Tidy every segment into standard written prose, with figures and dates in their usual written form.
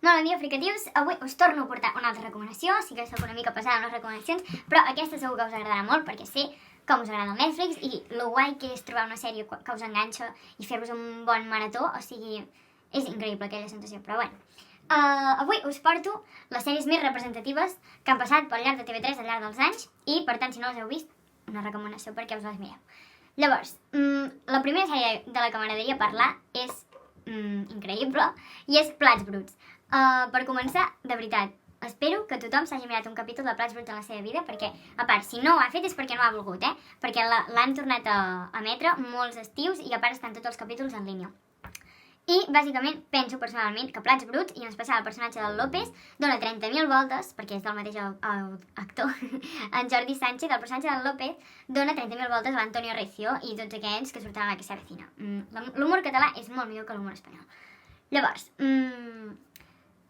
Hola, amics fricatius, avui us torno a portar una altra recomanació, sí que soc una mica pesada amb les recomanacions, però aquesta segur que us agradarà molt perquè sé com us agrada el Netflix i lo guai que és trobar una sèrie que us enganxa i fer-vos un bon marató, o sigui, és increïble aquella sensació, però bueno. Avui us porto les sèries més representatives que han passat pel llarg de TV3 al llarg dels anys i, per tant, si no les heu vist, una recomanació perquè us les mireu. Llavors, la primera sèrie de la que m'agradaria parlar és increïble i és Plats Bruts. Per començar, de veritat, espero que tothom s'hagi mirat un capítol de Plats Bruts en la seva vida perquè, a part, si no ho ha fet és perquè no ha volgut, perquè l'han tornat a emetre molts estius i a part estan tots els capítols en línia. I, bàsicament, penso personalment que Plats Bruts, i en especial el personatge del López, dona 30.000 voltes, perquè és del mateix actor, en Jordi Sánchez, el personatge del López, dona 30.000 voltes a l'Antonio Recio i tots aquells que surten a la que s'avecina. L'humor català és molt millor que l'humor espanyol. Llavors,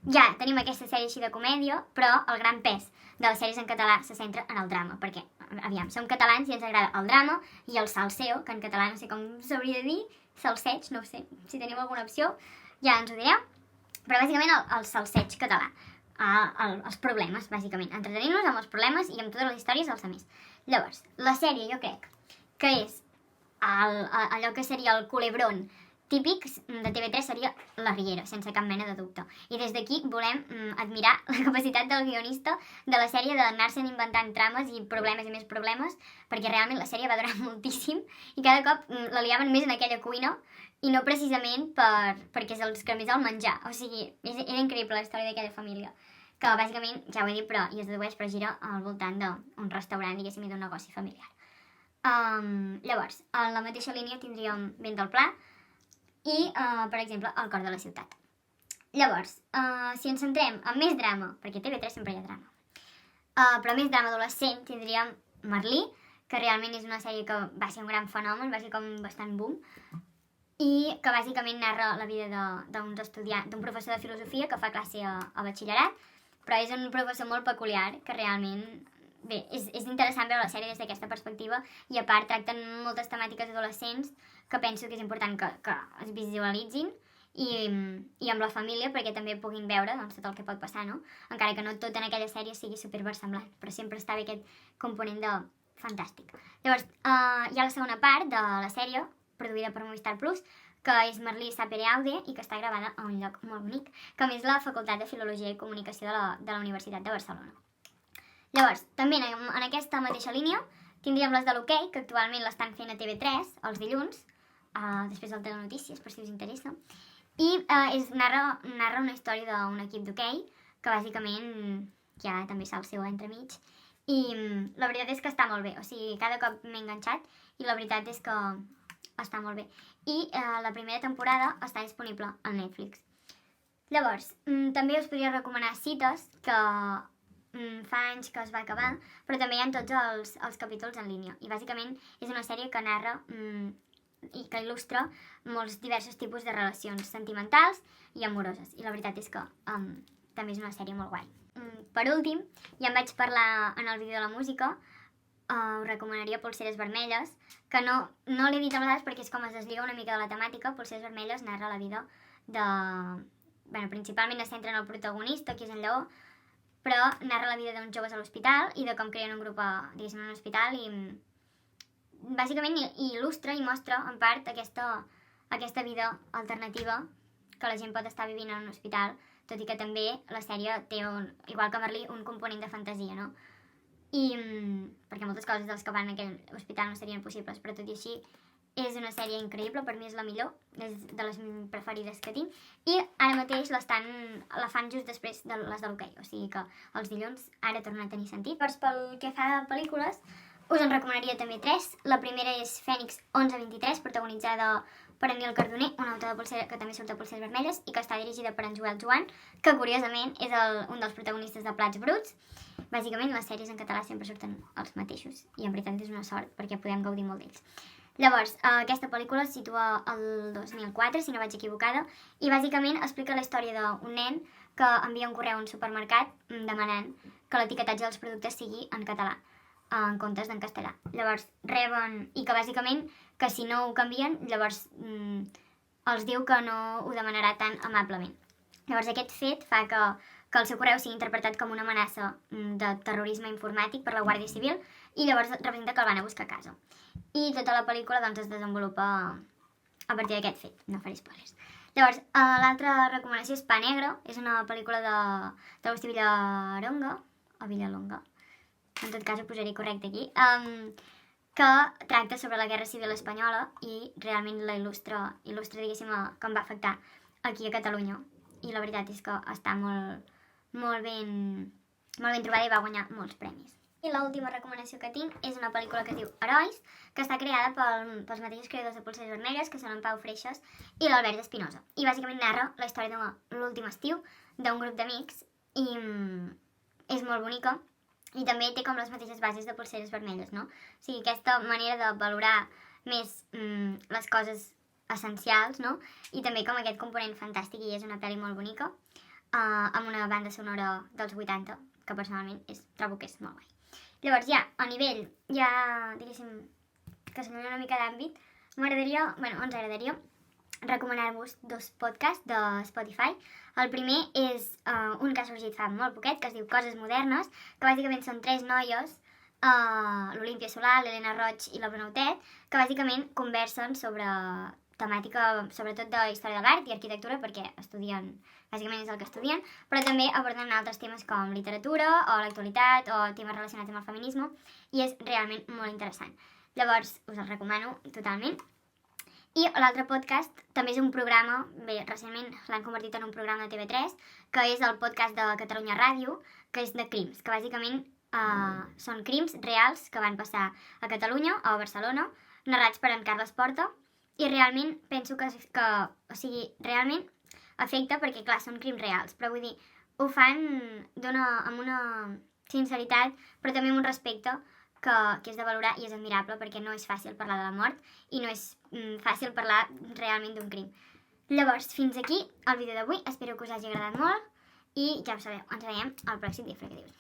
ja tenim aquesta sèrie així de comèdia, però el gran pes de les sèries en català se centra en el drama, perquè, aviam, som catalans i ens agrada el drama i el salseo, que en català no sé com s'hauria de dir, salseig, no ho sé, si teniu alguna opció ja ens ho direu, però bàsicament el salseig català, els problemes, bàsicament, entretenint-nos amb els problemes i amb totes les històries dels altres. Llavors, la sèrie jo crec que és allò que seria el culebrón típic de TV3 seria La Riera, sense cap mena de dubte. I des d'aquí volem admirar la capacitat del guionista de la sèrie d'anar-se'n inventant trames i problemes i més problemes, perquè realment la sèrie va durar moltíssim i cada cop la liaven més en aquella cuina i no precisament perquè se'ls cremés el menjar. O sigui, era increïble la història d'aquella família, que bàsicament, ja ho he dit, però i es dedueix, però gira al voltant d'un restaurant, diguéssim, i d'un negoci familiar. Llavors, en la mateixa línia tindríem Vent del Pla, i, per exemple, El cor de la ciutat. Llavors, si ens centrem en més drama, perquè a TV3 sempre hi ha drama, però més drama adolescent, tindríem Merlí, que realment és una sèrie que va ser un gran fenomen, va ser com bastant boom, i que bàsicament narra la vida d'un professor de filosofia que fa classe a batxillerat, però és un professor molt peculiar, que realment, bé, és interessant veure la sèrie des d'aquesta perspectiva i a part tracten moltes temàtiques adolescents que penso que és important que es visualitzin i amb la família perquè també puguin veure tot el que pot passar, no? Encara que no tot en aquella sèrie sigui superversemblant, però sempre està bé aquest component de fantàstic. Llavors, hi ha la segona part de la sèrie, produïda per Movistar Plus, que és Merlí Sapere Aude i que està gravada a un lloc molt bonic, que a més la Facultat de Filologia i Comunicació de la Universitat de Barcelona. Llavors, també en aquesta mateixa línia tindríem les de l'Hoquei, que actualment l'estan fent a TV3 els dilluns, després del Telenotícies, per si us interessa, i narra una història d'un equip d'hoquei que bàsicament ja també salseo entremig i la veritat és que està molt bé, o sigui, cada cop m'he enganxat i la veritat és que està molt bé. I la primera temporada està disponible al Netflix. Llavors, també us podria recomanar Cites, que fa anys que es va acabar, però també hi ha tots els capítols en línia. I bàsicament és una sèrie que narra i que il·lustra molts diversos tipus de relacions sentimentals i amoroses. I la veritat és que també és una sèrie molt guai. Per últim, ja en vaig parlar en el vídeo de la música, us recomanaria Polseres vermelles, que no l'he dit a vegades perquè és com es deslliga una mica de la temàtica. Polseres vermelles narra la vida de... Bueno, principalment es centra en el protagonista, que és en Lleó, però narra la vida d'uns joves a l'hospital i de com creen un grup, diguéssim, en un hospital i bàsicament il·lustra i mostra en part aquesta vida alternativa que la gent pot estar vivint en un hospital, tot i que també la sèrie té, igual que Merlí, un component de fantasia, no? I perquè moltes coses dels que van a aquell hospital no serien possibles, però tot i així és una sèrie increïble, per mi és la millor, és de les preferides que tinc, i ara mateix la fan just després de les de l'Hoquei, o sigui que els dilluns ara tornen a tenir sentit. Doncs pel que fa a pel·lícules, us en recomanaria també 3. La primera és Fènix 1123, protagonitzada per Emil Cardoner, un autor de Polseres que també surt a Polseres vermelles i que està dirigida per en Joel Joan, que curiosament és un dels protagonistes de Plats Bruts. Bàsicament les sèries en català sempre surten els mateixos i en veritat és una sort perquè podem gaudir molt d'ells. Llavors, aquesta pel·lícula es situa al 2004, si no vaig equivocada, i bàsicament explica la història d'un nen que envia un correu a un supermercat demanant que l'etiquetatge dels productes sigui en català, en comptes d'en castellà. Llavors reben, i que bàsicament que si no ho canvien, llavors els diu que no ho demanarà tan amablement. Llavors aquest fet fa que el seu correu sigui interpretat com una amenaça de terrorisme informàtic per la Guàrdia Civil i llavors representa que el van a buscar a casa. I tota la pel·lícula doncs, es desenvolupa a partir d'aquest fet, no faré spoilers. Llavors, l'altra recomanació és Pa Negro, és una pel·lícula d'Agustí Villalonga, o Villalonga, en tot cas ho posaré correcte aquí, que tracta sobre la Guerra Civil Espanyola i realment la il·lustra diguéssim, com va afectar aquí a Catalunya. I la veritat és que està molt ben trobada i va guanyar molts premis. I l'última recomanació que tinc és una pel·lícula que es diu Herois, que està creada pels mateixos creadors de Polseres Vermelles, que són en Pau Freixas i l'Albert Espinosa. I bàsicament narra la història de l'últim estiu d'un grup d'amics i és molt bonica i també té com les mateixes bases de Polseres Vermelles, no? O sigui, aquesta manera de valorar més les coses essencials, no? I també com aquest component fantàstic, i és una pel·li molt bonica, amb una banda sonora dels 80, que personalment trobo que és molt guai. Llavors a nivell, diguéssim, que s'allunya una mica d'àmbit, ens agradaria recomanar-vos 2 podcasts de Spotify. El primer és un que ha sorgit fa molt poquet, que es diu Coses Modernes, que bàsicament són 3 noies, l'Olímpia Solà, l'Helena Roig i la Brunautet, que bàsicament conversen sobre temàtica sobretot de història de l'art i arquitectura, perquè estudien, bàsicament és el que estudien, però també aborden altres temes com literatura o l'actualitat o temes relacionats amb el feminisme, i és realment molt interessant. Llavors us el recomano totalment. I l'altre podcast també és un programa, recentment l'han convertit en un programa de TV3, que és el podcast de Catalunya Ràdio, que és de crims, que bàsicament són crims reals que van passar a Catalunya o a Barcelona, narrats per en Carles Porta, i realment penso que realment afecta perquè, clar, són crims reals, però vull dir, ho fan amb una sinceritat, però també amb un respecte que és de valorar i és admirable, perquè no és fàcil parlar de la mort i no és fàcil parlar realment d'un crim. Llavors, fins aquí el vídeo d'avui, espero que us hagi agradat molt i ja ho sabeu, ens veiem al pròxim dia Fregadius.